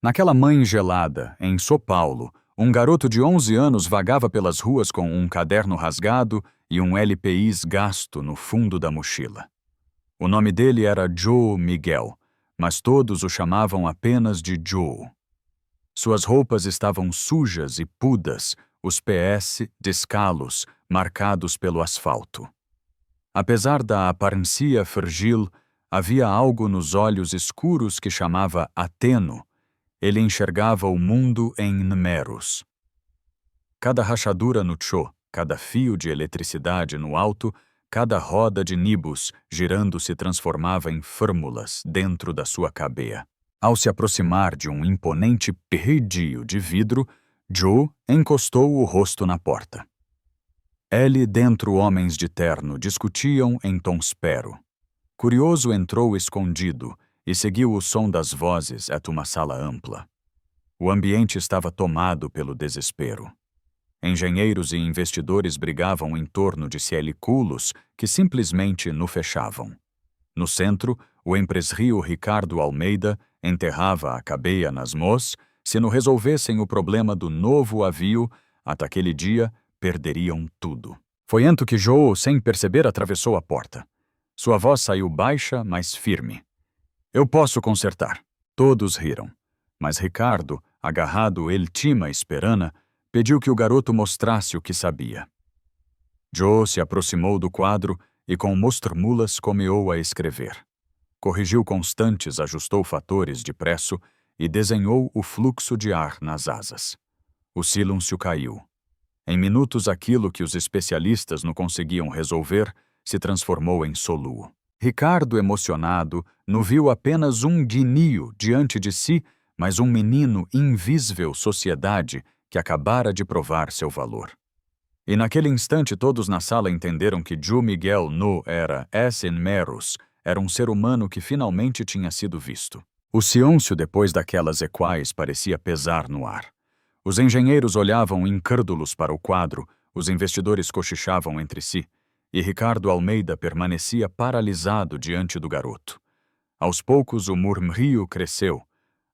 Naquela manhã gelada, em São Paulo, um garoto de 11 anos vagava pelas ruas com um caderno rasgado e um LPI gasto no fundo da mochila. O nome dele era Joe Miguel, mas todos o chamavam apenas de Joe. Suas roupas estavam sujas e pudas, os PS descalos, marcados pelo asfalto. Apesar da aparência frágil, havia algo nos olhos escuros que chamava ateno. Ele enxergava o mundo em números. Cada rachadura no chão, cada fio de eletricidade no alto, cada roda de nibus girando se transformava em fórmulas dentro da sua cabeça. Ao se aproximar de um imponente prédio de vidro, Joe encostou o rosto na porta. Ele dentro homens de terno discutiam em tom espero. Curioso entrou escondido e seguiu o som das vozes até uma sala ampla. O ambiente estava tomado pelo desespero. Engenheiros e investidores brigavam em torno de cieliculos que simplesmente não fechavam. No centro, o empresário Ricardo Almeida enterrava a cabeça nas mãos. Se não resolvessem o problema do novo avião, até aquele dia, perderiam tudo. Foi então que Joe, sem perceber, atravessou a porta. Sua voz saiu baixa, mas firme. Eu posso consertar. Todos riram. Mas Ricardo, agarrado última esperança, pediu que o garoto mostrasse o que sabia. Joe se aproximou do quadro e com mostras-mulas começou a escrever. Corrigiu constantes, ajustou fatores de preço e desenhou o fluxo de ar nas asas. O silêncio caiu. Em minutos aquilo que os especialistas não conseguiam resolver se transformou em soluço. Ricardo, emocionado, não viu apenas um guinio diante de si, mas um menino invisível sociedade que acabara de provar seu valor. E naquele instante todos na sala entenderam que Joe Miguel não era esse meros, era um ser humano que finalmente tinha sido visto. O silêncio depois daquelas equais parecia pesar no ar. Os engenheiros olhavam incrédulos para o quadro, os investidores cochichavam entre si, e Ricardo Almeida permanecia paralisado diante do garoto. Aos poucos o murmúrio cresceu.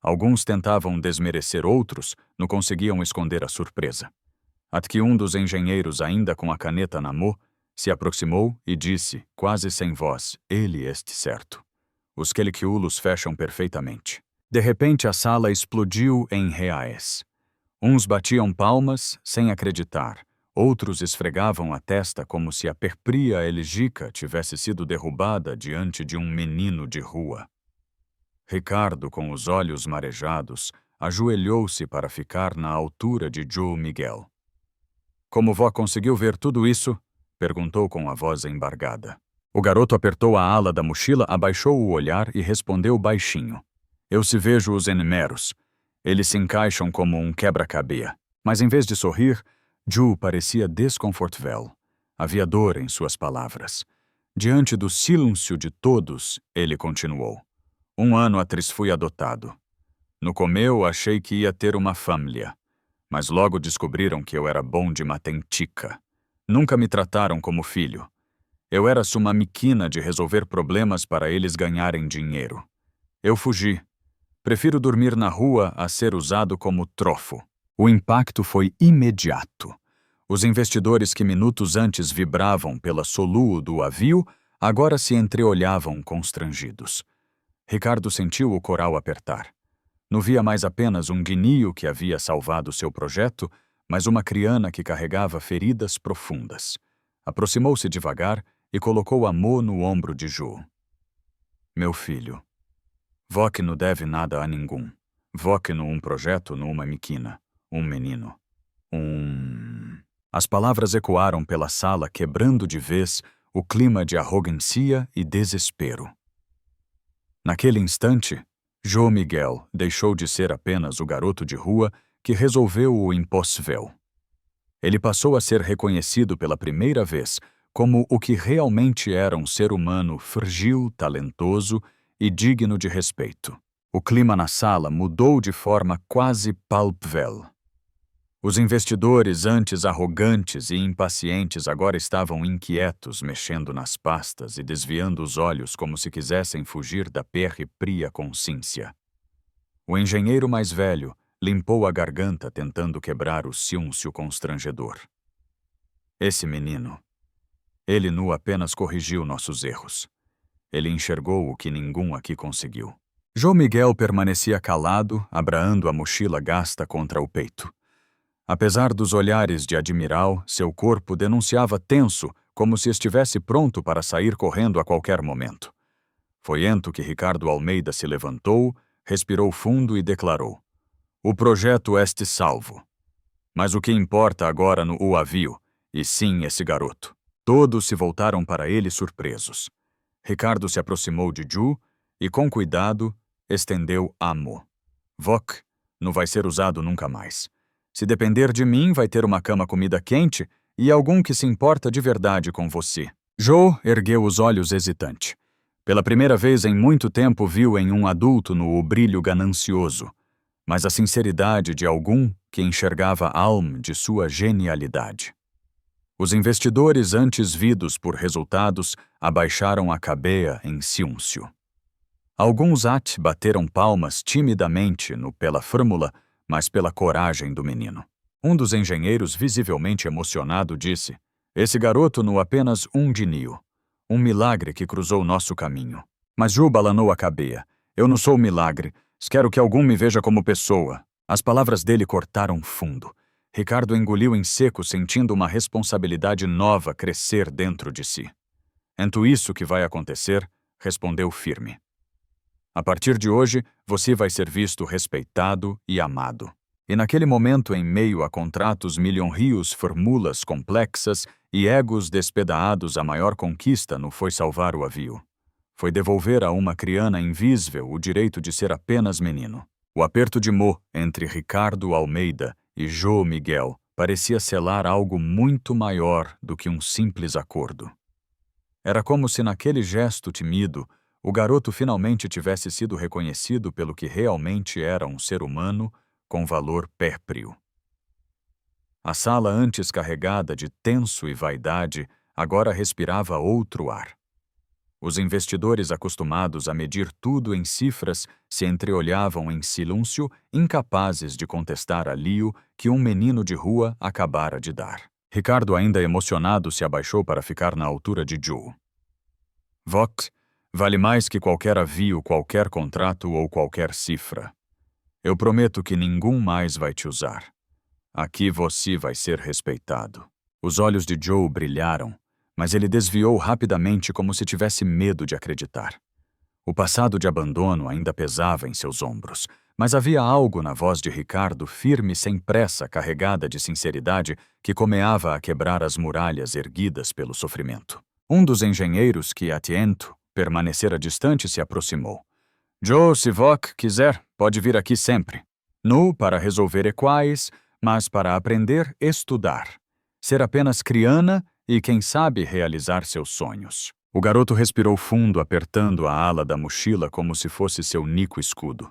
Alguns tentavam desmerecer outros, não conseguiam esconder a surpresa. Até que um dos engenheiros, ainda com a caneta na mão, se aproximou e disse, quase sem voz, ele este certo. Os queliculos fecham perfeitamente. De repente a sala explodiu em reais. Uns batiam palmas, sem acreditar. Outros esfregavam a testa como se a perpria elégica tivesse sido derrubada diante de um menino de rua. Ricardo, com os olhos marejados, ajoelhou-se para ficar na altura de Joe Miguel. Como vó conseguiu ver tudo isso? Perguntou com a voz embargada. O garoto apertou a ala da mochila, abaixou o olhar e respondeu baixinho. Eu se vejo os números. Eles se encaixam como um quebra-cabeça. Mas em vez de sorrir, Joe parecia desconfortável. Havia dor em suas palavras. Diante do silêncio de todos, ele continuou. 1 ano atrás fui adotado. No começo achei que ia ter uma família, mas logo descobriram que eu era bom de matemática. Nunca me trataram como filho. Eu era uma máquina de resolver problemas para eles ganharem dinheiro. Eu fugi. Prefiro dormir na rua a ser usado como trofo. O impacto foi imediato. Os investidores que minutos antes vibravam pela soluço do avião, agora se entreolhavam constrangidos. Ricardo sentiu o coral apertar. Não via mais apenas um guinio que havia salvado seu projeto, mas uma criana que carregava feridas profundas. Aproximou-se devagar e colocou a mão no ombro de Joe. Meu filho, vó que não deve nada a ninguém. Vó que não um projeto numa miquina. Um menino. As palavras ecoaram pela sala, quebrando de vez o clima de arrogância e desespero. Naquele instante, Joe Miguel deixou de ser apenas o garoto de rua que resolveu o impossível. Ele passou a ser reconhecido pela primeira vez como o que realmente era um ser humano frágil, talentoso e digno de respeito. O clima na sala mudou de forma quase palpável. Os investidores, antes arrogantes e impacientes, agora estavam inquietos, mexendo nas pastas e desviando os olhos como se quisessem fugir da pérripria consciência. O engenheiro mais velho limpou a garganta tentando quebrar o silêncio constrangedor. Esse menino. Ele nu apenas corrigiu nossos erros. Ele enxergou o que ninguém aqui conseguiu. João Miguel permanecia calado, abraando a mochila gasta contra o peito. Apesar dos olhares de admiral, seu corpo denunciava tenso, como se estivesse pronto para sair correndo a qualquer momento. Foi ento que Ricardo Almeida se levantou, respirou fundo e declarou: "O projeto este salvo. Mas o que importa agora no o avio, e sim esse garoto." Todos se voltaram para ele surpresos. Ricardo se aproximou de Ju e, com cuidado, estendeu a mão. "Vok, não vai ser usado nunca mais. Se depender de mim, vai ter uma cama comida quente e algum que se importa de verdade com você." Joe ergueu os olhos hesitante. Pela primeira vez em muito tempo viu em um adulto no o brilho ganancioso, mas a sinceridade de algum que enxergava a alma de sua genialidade. Os investidores, antes vidos por resultados, abaixaram a cabeça em silêncio. Alguns bateram palmas timidamente pela fórmula, mas pela coragem do menino. Um dos engenheiros, visivelmente emocionado, disse: "Esse garoto não apenas um gênio. Um milagre que cruzou nosso caminho." Mas Ju balanou a cabeça. "Eu não sou milagre. Quero que algum me veja como pessoa." As palavras dele cortaram fundo. Ricardo engoliu em seco, sentindo uma responsabilidade nova crescer dentro de si. "Ento isso que vai acontecer", respondeu firme. "A partir de hoje, você vai ser visto respeitado e amado." E naquele momento, em meio a contratos milhões, formulas complexas e egos despedaçados, a maior conquista não foi salvar o avio. Foi devolver a uma criança invisível o direito de ser apenas menino. O aperto de mão entre Ricardo Almeida e João Miguel parecia selar algo muito maior do que um simples acordo. Era como se naquele gesto tímido, o garoto finalmente tivesse sido reconhecido pelo que realmente era um ser humano com valor pérpreo. A sala, antes carregada de tenso e vaidade, agora respirava outro ar. Os investidores, acostumados a medir tudo em cifras, se entreolhavam em silêncio, incapazes de contestar alívio que um menino de rua acabara de dar. Ricardo, ainda emocionado, se abaixou para ficar na altura de Joe. "Vok, vale mais que qualquer avio, qualquer contrato ou qualquer cifra. Eu prometo que ninguém mais vai te usar. Aqui você vai ser respeitado." Os olhos de Joe brilharam, mas ele desviou rapidamente como se tivesse medo de acreditar. O passado de abandono ainda pesava em seus ombros, mas havia algo na voz de Ricardo, firme, sem pressa, carregada de sinceridade, que comeava a quebrar as muralhas erguidas pelo sofrimento. Um dos engenheiros que, atento, permanecera distante, se aproximou. "Joe, se Vok quiser, pode vir aqui sempre. Não para resolver equais, mas para aprender, estudar. Ser apenas criança e, quem sabe, realizar seus sonhos." O garoto respirou fundo, apertando a ala da mochila como se fosse seu único escudo.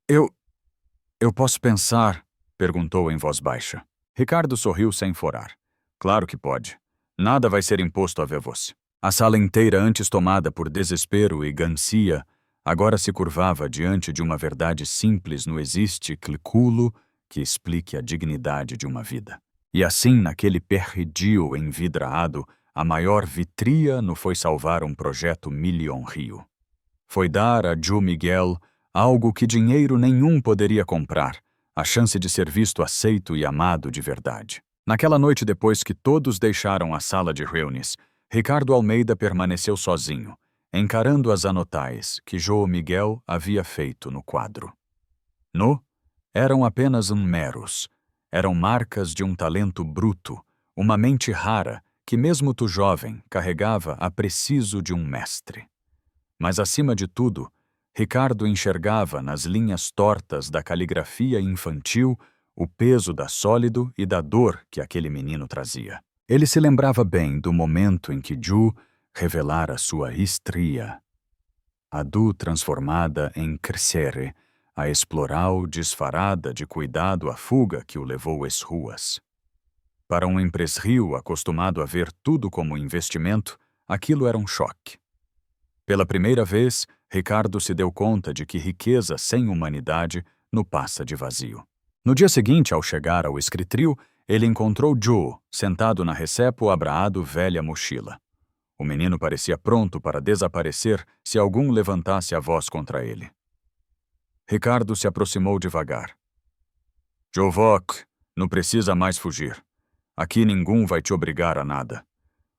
Eu posso pensar?" perguntou em voz baixa. Ricardo sorriu sem forar. "Claro que pode. Nada vai ser imposto a você." A sala inteira, antes tomada por desespero e ganância, agora se curvava diante de uma verdade simples. Não existe cálculo que explique a dignidade de uma vida. E assim, naquele perredio envidrado, a maior vitria não foi salvar um projeto milionário. Foi dar a João Miguel algo que dinheiro nenhum poderia comprar, a chance de ser visto, aceito e amado de verdade. Naquela noite, depois que todos deixaram a sala de reuniões, Ricardo Almeida permaneceu sozinho, encarando as anotais que João Miguel havia feito no quadro. Eram apenas meros. Eram marcas de um talento bruto, uma mente rara que, mesmo tu jovem, carregava a preciso de um mestre. Mas, acima de tudo, Ricardo enxergava nas linhas tortas da caligrafia infantil o peso da sólido e da dor que aquele menino trazia. Ele se lembrava bem do momento em que Ju revelara sua estria. A Du transformada em crescere, a explorar disfarada de cuidado a fuga que o levou às ruas. Para um empresário acostumado a ver tudo como investimento, aquilo era um choque. Pela primeira vez, Ricardo se deu conta de que riqueza sem humanidade no passa de vazio. No dia seguinte, ao chegar ao escritril, ele encontrou Joe, sentado na recepo abraado velha mochila. O menino parecia pronto para desaparecer se algum levantasse a voz contra ele. Ricardo se aproximou devagar. Joe Vock, não precisa mais fugir. Aqui ninguém vai te obrigar a nada.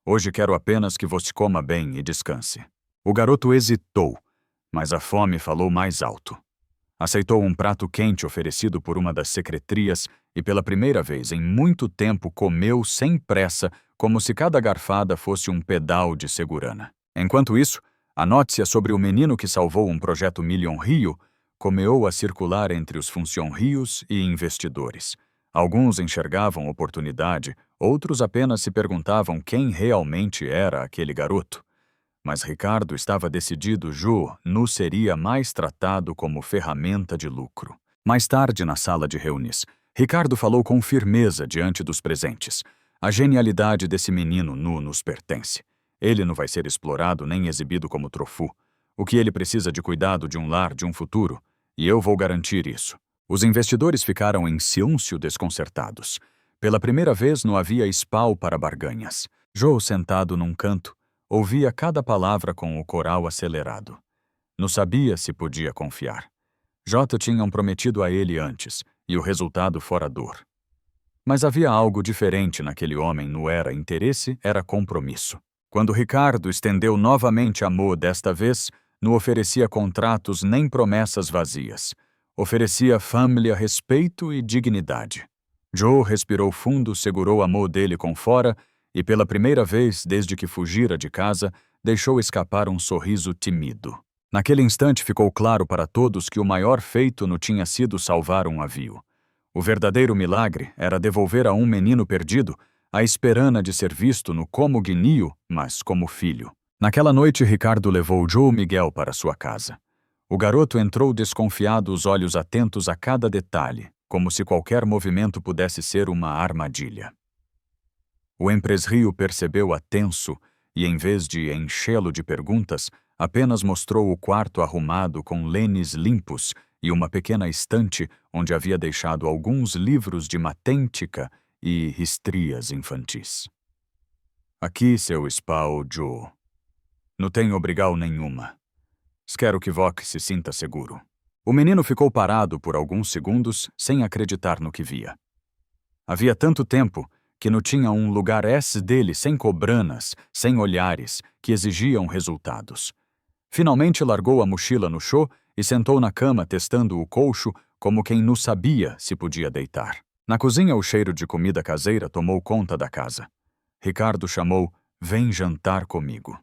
Hoje quero apenas que você coma bem e descanse. O garoto hesitou, mas a fome falou mais alto. Aceitou um prato quente oferecido por uma das secretrias e pela primeira vez em muito tempo comeu sem pressa, como se cada garfada fosse um pedal de segurana. Enquanto isso, a notícia sobre o menino que salvou um projeto Million Rio começou a circular entre os funcionários e investidores. Alguns enxergavam oportunidade, outros apenas se perguntavam quem realmente era aquele garoto. Mas Ricardo estava decidido Joe não seria mais tratado como ferramenta de lucro. Mais tarde, na sala de reuniões, Ricardo falou com firmeza diante dos presentes. A genialidade desse menino nu nos pertence. Ele não vai ser explorado nem exibido como troféu. O que ele precisa de cuidado de um lar, de um futuro, e eu vou garantir isso. Os investidores ficaram em silêncio desconcertados. Pela primeira vez não havia espal para barganhas. Joe, sentado num canto, ouvia cada palavra com o coral acelerado. Não sabia se podia confiar. Jota tinham prometido a ele antes, e o resultado fora dor. Mas havia algo diferente naquele homem, não era interesse, era compromisso. Quando Ricardo estendeu novamente a mão desta vez, não oferecia contratos nem promessas vazias. Oferecia família, respeito e dignidade. Joe respirou fundo, segurou a mão dele com fora e, pela primeira vez desde que fugira de casa, deixou escapar um sorriso tímido. Naquele instante ficou claro para todos que o maior feito não tinha sido salvar um navio. O verdadeiro milagre era devolver a um menino perdido a esperança de ser visto no como guinio, mas como filho. Naquela noite, Ricardo levou Joe Miguel para sua casa. O garoto entrou desconfiado, os olhos atentos a cada detalhe, como se qualquer movimento pudesse ser uma armadilha. O empresário percebeu tenso e, em vez de enchê-lo de perguntas, apenas mostrou o quarto arrumado com lenes limpos e uma pequena estante onde havia deixado alguns livros de matemática e histrias infantis. Aqui, seu espal, Joe. Não tem obrigal nenhuma. Quero que Vock se sinta seguro. O menino ficou parado por alguns segundos sem acreditar no que via. Havia tanto tempo que não tinha um lugar dele sem cobranas, sem olhares, que exigiam resultados. Finalmente largou a mochila no chão e sentou na cama testando o colcho como quem não sabia se podia deitar. Na cozinha, o cheiro de comida caseira tomou conta da casa. Ricardo chamou, vem jantar comigo.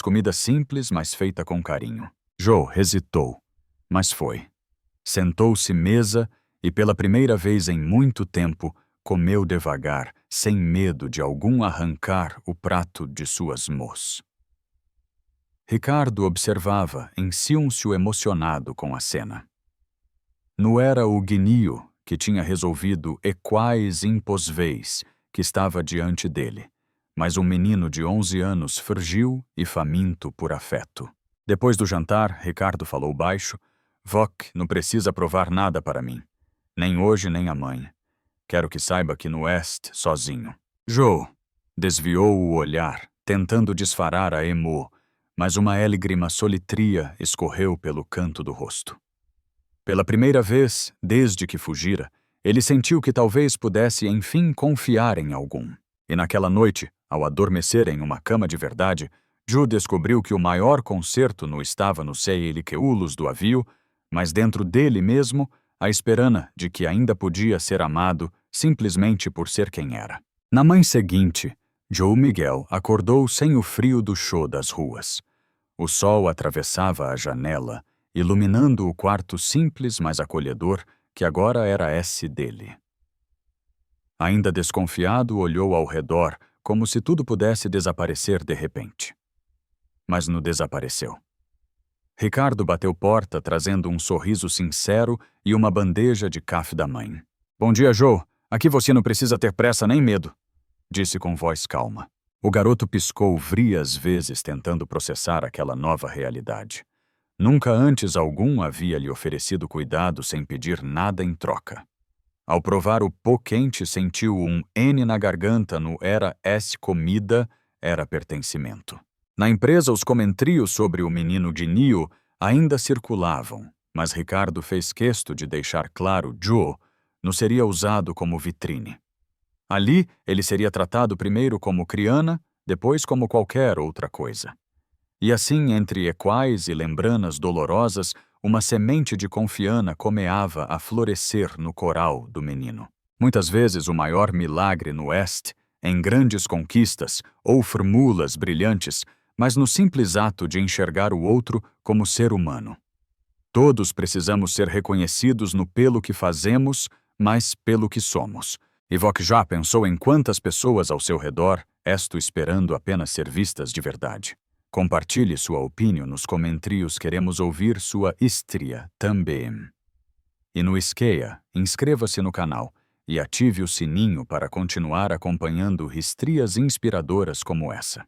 Comida simples, mas feita com carinho. Joe hesitou, mas foi. Sentou-se mesa e, pela primeira vez em muito tempo, comeu devagar, sem medo de algum arrancar o prato de suas mãos. Ricardo observava, em silêncio emocionado com a cena. Não era o guinio que tinha resolvido equais impossíveis que estava diante dele, mas um menino de 11 anos frágil e faminto por afeto. Depois do jantar, Ricardo falou baixo, Vock não precisa provar nada para mim, nem hoje nem amanhã. Quero que saiba que não est sozinho. Joe desviou o olhar, tentando disfarçar a emo, mas uma lágrima solitria escorreu pelo canto do rosto. Pela primeira vez, desde que fugira, ele sentiu que talvez pudesse enfim confiar em algum. E naquela noite, ao adormecer em uma cama de verdade, Joe descobriu que o maior concerto não estava nos seieliqueulos do avio, mas dentro dele mesmo, a esperança de que ainda podia ser amado simplesmente por ser quem era. Na manhã seguinte, Joe Miguel acordou sem o frio do chão das ruas. O sol atravessava a janela, iluminando o quarto simples mas acolhedor que agora era dele. Ainda desconfiado, olhou ao redor como se tudo pudesse desaparecer de repente. Mas não desapareceu. Ricardo bateu porta trazendo um sorriso sincero e uma bandeja de café da mãe. Bom dia, Joe. Aqui você não precisa ter pressa nem medo, disse com voz calma. O garoto piscou várias vezes tentando processar aquela nova realidade. Nunca antes algum havia lhe oferecido cuidado sem pedir nada em troca. Ao provar o pó quente, sentiu um N na garganta no era S comida, era pertencimento. Na empresa, os comentários sobre o menino de Nio ainda circulavam, mas Ricardo fez questão de deixar claro Joe não seria usado como vitrine. Ali, ele seria tratado primeiro como criana, depois como qualquer outra coisa. E assim, entre equais e lembranas dolorosas, uma semente de confiança comeava a florescer no coral do menino. Muitas vezes o maior milagre no Oeste, em grandes conquistas ou formulas brilhantes, mas no simples ato de enxergar o outro como ser humano. Todos precisamos ser reconhecidos no pelo que fazemos, mas pelo que somos. Ivok já pensou em quantas pessoas ao seu redor estou esperando apenas ser vistas de verdade. Compartilhe sua opinião nos comentários, queremos ouvir sua história também. E no Isqueia, inscreva-se no canal e ative o sininho para continuar acompanhando histórias inspiradoras como essa.